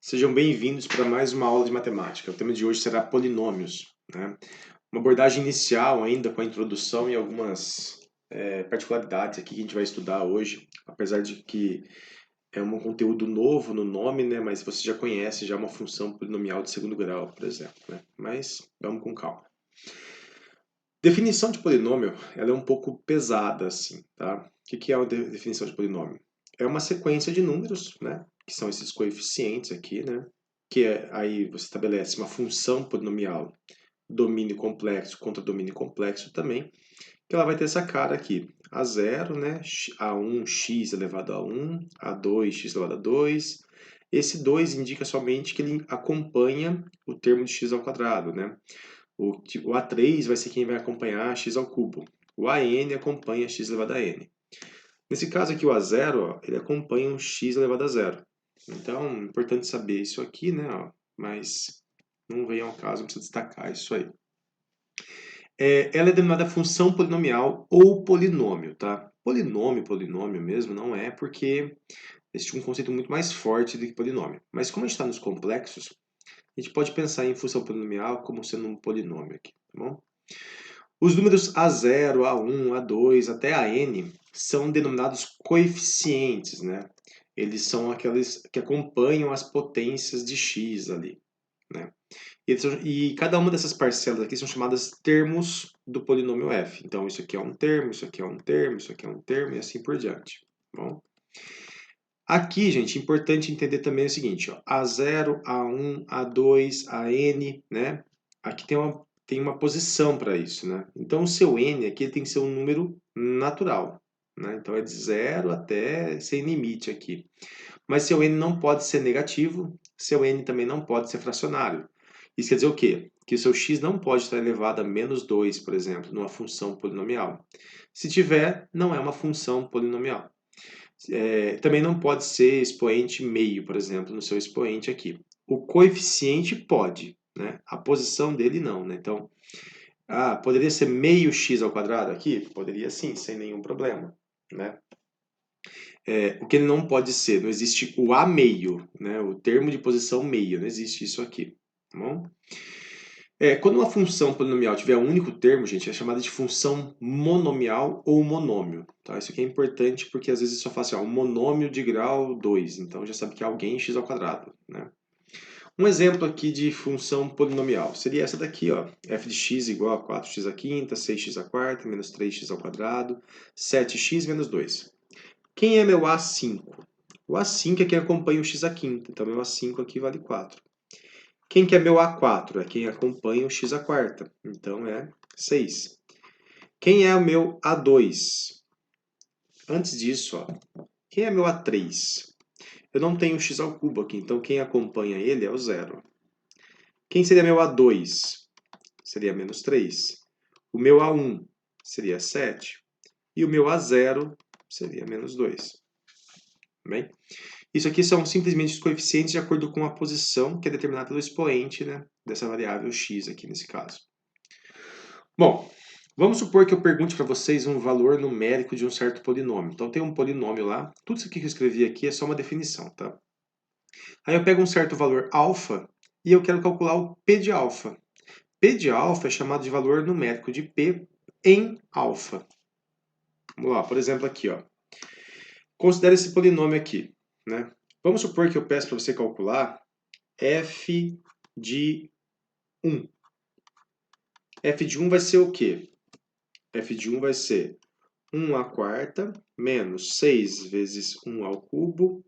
Sejam bem-vindos para mais uma aula de matemática. O tema de hoje será polinômios, né? Uma abordagem inicial ainda com a introdução e algumas particularidades aqui que a gente vai estudar hoje, apesar de que é um conteúdo novo no nome, né? Mas você já conhece já uma função polinomial de segundo grau, por exemplo, né? Mas vamos com calma. Definição de polinômio, ela é um pouco pesada, assim, tá? O que é uma definição de polinômio? É uma sequência de números, né? Que são esses coeficientes aqui, né? Aí você estabelece uma função polinomial, domínio complexo contra domínio complexo também, que ela vai ter essa cara aqui, A0, né? A1, x elevado a 1, A2, x elevado a 2. Esse 2 indica somente que ele acompanha o termo de x ao quadrado, né? O A3 vai ser quem vai acompanhar x ao cubo. O AN acompanha x elevado a n. Nesse caso aqui, o A0, ó, ele acompanha um x elevado a zero. Então, é importante saber isso aqui, né? Ó, mas não vem ao caso, não precisa destacar isso aí. Ela é denominada função polinomial ou polinômio, tá? Polinômio mesmo, não é porque existe um conceito muito mais forte do que polinômio. Mas como a gente está nos complexos, a gente pode pensar em função polinomial como sendo um polinômio aqui, tá bom? Os números A0, A1, A2 até AN são denominados coeficientes, né? Eles são aqueles que acompanham as potências de x ali, né? E cada uma dessas parcelas aqui são chamadas termos do polinômio f. Então, isso aqui é um termo, isso aqui é um termo, isso aqui é um termo e assim por diante. Tá bom? Aqui, gente, é importante entender também o seguinte, ó, A0, A1, A2, AN, né? Aqui tem uma posição para isso, né? Então, o seu n aqui tem que ser um número natural, né? Então, é de 0 até sem limite aqui. Mas seu n não pode ser negativo, seu n também não pode ser fracionário. Isso quer dizer o quê? Que o seu x não pode estar elevado a menos 2, por exemplo, numa função polinomial. Se tiver, não é uma função polinomial. Também não pode ser expoente meio, por exemplo, no seu expoente aqui. O coeficiente pode, né? A posição dele não, né? Então, poderia ser meio x ao quadrado aqui? Poderia sim, sem nenhum problema, né? O que ele não pode ser, não existe o a meio, né? O termo de posição meio, não existe isso aqui, tá bom? Quando uma função polinomial tiver um único termo, gente, é chamada de função monomial ou monômio. Tá? Isso aqui é importante porque às vezes só fala assim, um monômio de grau 2, então já sabe que é alguém x ao quadrado. Né? Um exemplo aqui de função polinomial seria essa daqui, ó, f de x igual a 4x à quinta, 6x à quarta, menos 3x ao quadrado, 7x menos 2. Quem é meu A5? O A5 é quem acompanha o x à quinta, então meu A5 aqui vale 4. Quem que é meu A4? É quem acompanha o x à quarta. Então é 6. Quem é o meu A2? Antes disso, ó, quem é meu A3? Eu não tenho x ao cubo aqui, então quem acompanha ele é o 0. Quem seria meu A2? Seria menos 3. O meu A1 seria 7. E o meu A0 seria menos 2. Bem? Isso aqui são simplesmente os coeficientes de acordo com a posição que é determinada pelo expoente, né, dessa variável x aqui nesse caso. Bom, vamos supor que eu pergunte para vocês um valor numérico de um certo polinômio. Então tem um polinômio lá, tudo isso aqui que eu escrevi aqui é só uma definição, tá? Aí eu pego um certo valor alfa e eu quero calcular o p de alfa. P de alfa é chamado de valor numérico de p em alfa. Vamos lá, por exemplo aqui, ó. Considere esse polinômio aqui, né? Vamos supor que eu peço para você calcular f de 1. F de 1 vai ser o quê? F de 1 vai ser 1 à quarta menos 6 vezes 1 ao cubo,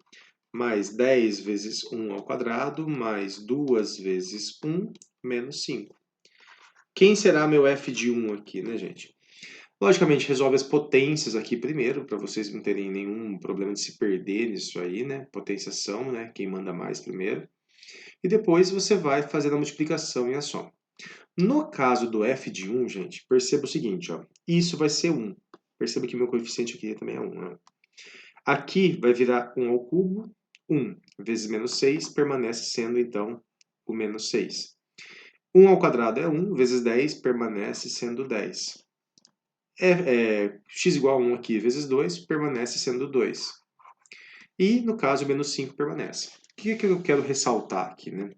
mais 10 vezes 1 ao quadrado, mais 2 vezes 1, menos 5. Quem será meu f de 1 aqui, né, gente? Logicamente, resolve as potências aqui primeiro, para vocês não terem nenhum problema de se perder nisso aí, né? Potenciação, né? Quem manda mais primeiro. E depois você vai fazendo a multiplicação e a soma. No caso do f de 1, gente, perceba o seguinte, ó. Isso vai ser 1. Perceba que meu coeficiente aqui também é 1, né? Aqui vai virar 1 ao cubo, 1 vezes menos 6 permanece sendo, então, o menos 6. 1 ao quadrado é 1, vezes 10 permanece sendo 10. X igual a 1 aqui vezes 2 permanece sendo 2. E, no caso, menos 5 permanece. que eu quero ressaltar aqui, né?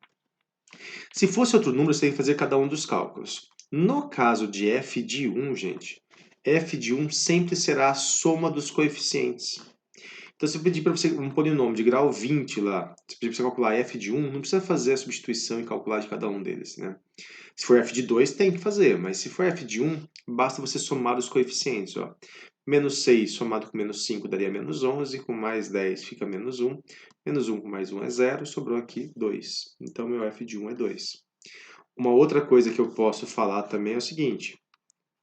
Se fosse outro número, você tem que fazer cada um dos cálculos. No caso de f de 1, gente, f de 1 sempre será a soma dos coeficientes. Então, se eu pedir para você um polinômio de grau 20 lá, se pedir para você calcular f de 1, não precisa fazer a substituição e calcular de cada um deles, né? Se for f de 2, tem que fazer, mas se for f de 1, basta você somar os coeficientes, ó. Menos 6 somado com menos 5 daria menos 11, com mais 10 fica menos 1. Menos 1 com mais 1 é 0, sobrou aqui 2. Então, meu f de 1 é 2. Uma outra coisa que eu posso falar também é o seguinte: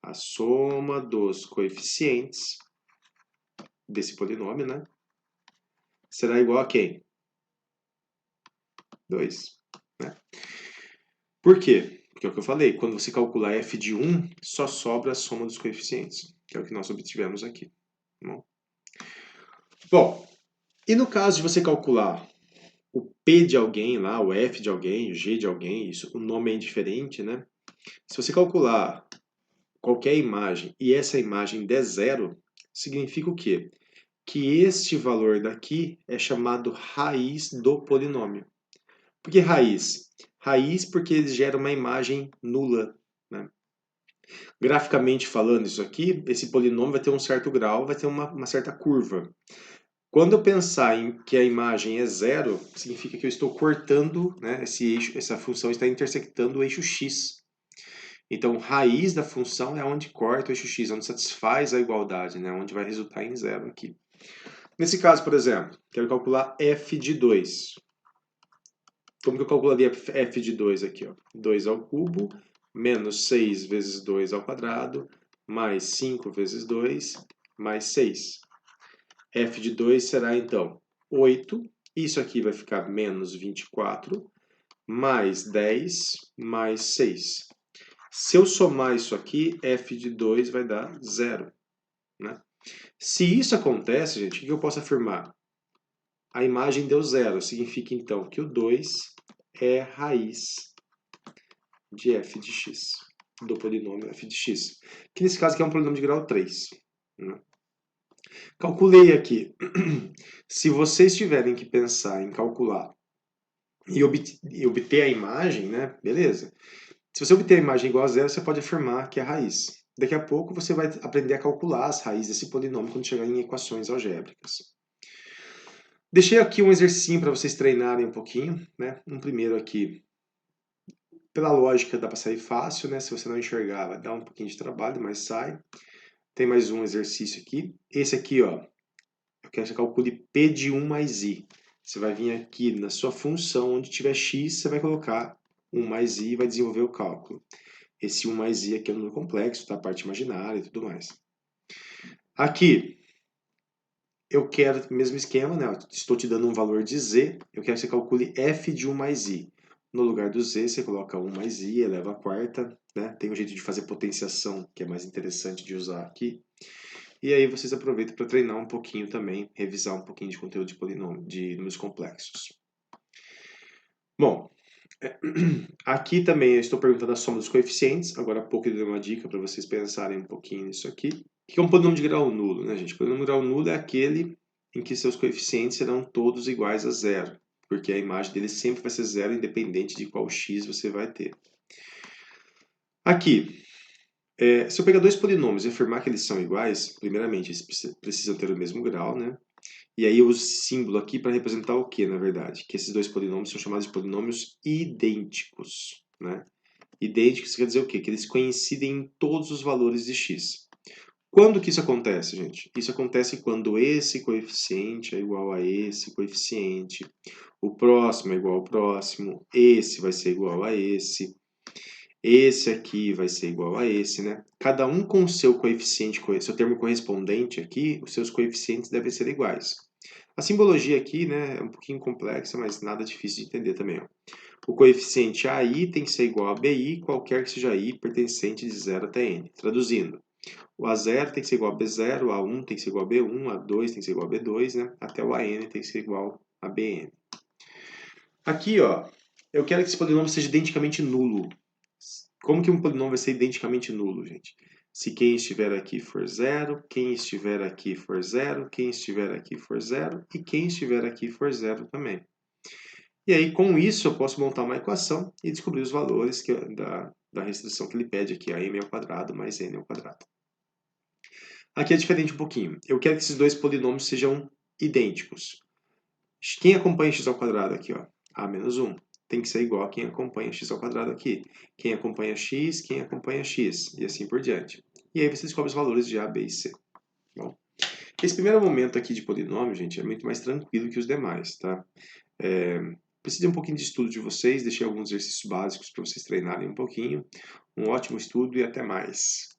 a soma dos coeficientes desse polinômio, né, será igual a quem? 2. Né? Por quê? Porque é o que eu falei, quando você calcular f de 1, só sobra a soma dos coeficientes, que é o que nós obtivemos aqui. Tá bom? Bom, e no caso de você calcular o P de alguém lá, o F de alguém, o G de alguém, isso, o nome é indiferente, né? Se você calcular qualquer imagem e essa imagem der zero, significa o quê? Que este valor daqui é chamado raiz do polinômio. Por que raiz? Raiz porque ele gera uma imagem nula, né? Graficamente falando isso aqui, esse polinômio vai ter um certo grau, vai ter uma certa curva. Quando eu pensar em que a imagem é zero, significa que eu estou cortando, né, esse eixo, essa função está intersectando o eixo x. Então, raiz da função é onde corta o eixo x, onde satisfaz a igualdade, né, onde vai resultar em zero aqui. Nesse caso, por exemplo, quero calcular f de 2. Como que eu calcularia f de 2 aqui? Ó? 2 ao cubo, menos 6 vezes 2 ao quadrado, mais 5 vezes 2, mais 6. F de 2 será, então, 8. Isso aqui vai ficar menos 24, mais 10, mais 6. Se eu somar isso aqui, f de 2 vai dar 0. Né? Se isso acontece, gente, o que eu posso afirmar? A imagem deu 0. Significa, então, que o 2 é raiz de f de x, do polinômio f de x. Que nesse caso aqui é um polinômio de grau 3. Né? Calculei aqui. Se vocês tiverem que pensar em calcular e obter a imagem, né? Beleza. Se você obter a imagem igual a zero, você pode afirmar que é a raiz. Daqui a pouco você vai aprender a calcular as raízes desse polinômio quando chegar em equações algébricas. Deixei aqui um exercício para vocês treinarem um pouquinho, né? Um primeiro aqui, pela lógica dá para sair fácil, né? Se você não enxergar, vai dar um pouquinho de trabalho, mas sai. Tem mais um exercício aqui. Esse aqui, ó, eu quero que você calcule P de 1 mais I. Você vai vir aqui na sua função, onde tiver x, você vai colocar 1 mais i e vai desenvolver o cálculo. Esse 1 mais i aqui é um número complexo, tá? A parte imaginária e tudo mais. Aqui, eu quero, mesmo esquema, né? Estou te dando um valor de z, eu quero que você calcule f de 1 mais i. No lugar do z, você coloca 1 mais i, eleva a quarta, né? Tem um jeito de fazer potenciação, que é mais interessante de usar aqui. E aí vocês aproveitam para treinar um pouquinho também, revisar um pouquinho de conteúdo de polinômio, de números complexos. Bom, aqui também eu estou perguntando a soma dos coeficientes. Agora há pouco eu dei uma dica para vocês pensarem um pouquinho nisso aqui. O que é um polinômio de grau nulo, né, gente? O polinômio de grau nulo é aquele em que seus coeficientes serão todos iguais a zero, porque a imagem dele sempre vai ser zero, independente de qual x você vai ter. Aqui, se eu pegar dois polinômios e afirmar que eles são iguais, primeiramente, eles precisam ter o mesmo grau, né? E aí eu uso esse símbolo aqui para representar o que, na verdade? Que esses dois polinômios são chamados de polinômios idênticos, né? Idênticos quer dizer o quê? Que eles coincidem em todos os valores de x. Quando que isso acontece, gente? Isso acontece quando esse coeficiente é igual a esse coeficiente, o próximo é igual ao próximo, esse vai ser igual a esse aqui vai ser igual a esse, né? Cada um com o seu coeficiente, seu termo correspondente aqui, os seus coeficientes devem ser iguais. A simbologia aqui, né, é um pouquinho complexa, mas nada difícil de entender também, ó. O coeficiente AI tem que ser igual a BI, qualquer que seja I pertencente de 0 até N. Traduzindo, o A0 tem que ser igual a B0, o A1 tem que ser igual a B1, o A2 tem que ser igual a B2, né? Até o AN tem que ser igual a BN. Aqui, ó, eu quero que esse polinômio seja identicamente nulo. Como que um polinômio vai ser identicamente nulo, gente? Se quem estiver aqui for zero, quem estiver aqui for zero, quem estiver aqui for zero e quem estiver aqui for zero também. E aí, com isso, eu posso montar uma equação e descobrir os valores da restrição que ele pede aqui, a m ao quadrado mais n ao quadrado. Aqui é diferente um pouquinho. Eu quero que esses dois polinômios sejam idênticos. Quem acompanha x ao quadrado aqui, ó, a menos 1, tem que ser igual a quem acompanha x ao quadrado aqui. Quem acompanha x, e assim por diante. E aí você descobre os valores de a, b e c. Bom, esse primeiro momento aqui de polinômio, gente, é muito mais tranquilo que os demais, tá? Preciso de um pouquinho de estudo de vocês, deixei alguns exercícios básicos para vocês treinarem um pouquinho. Um ótimo estudo e até mais.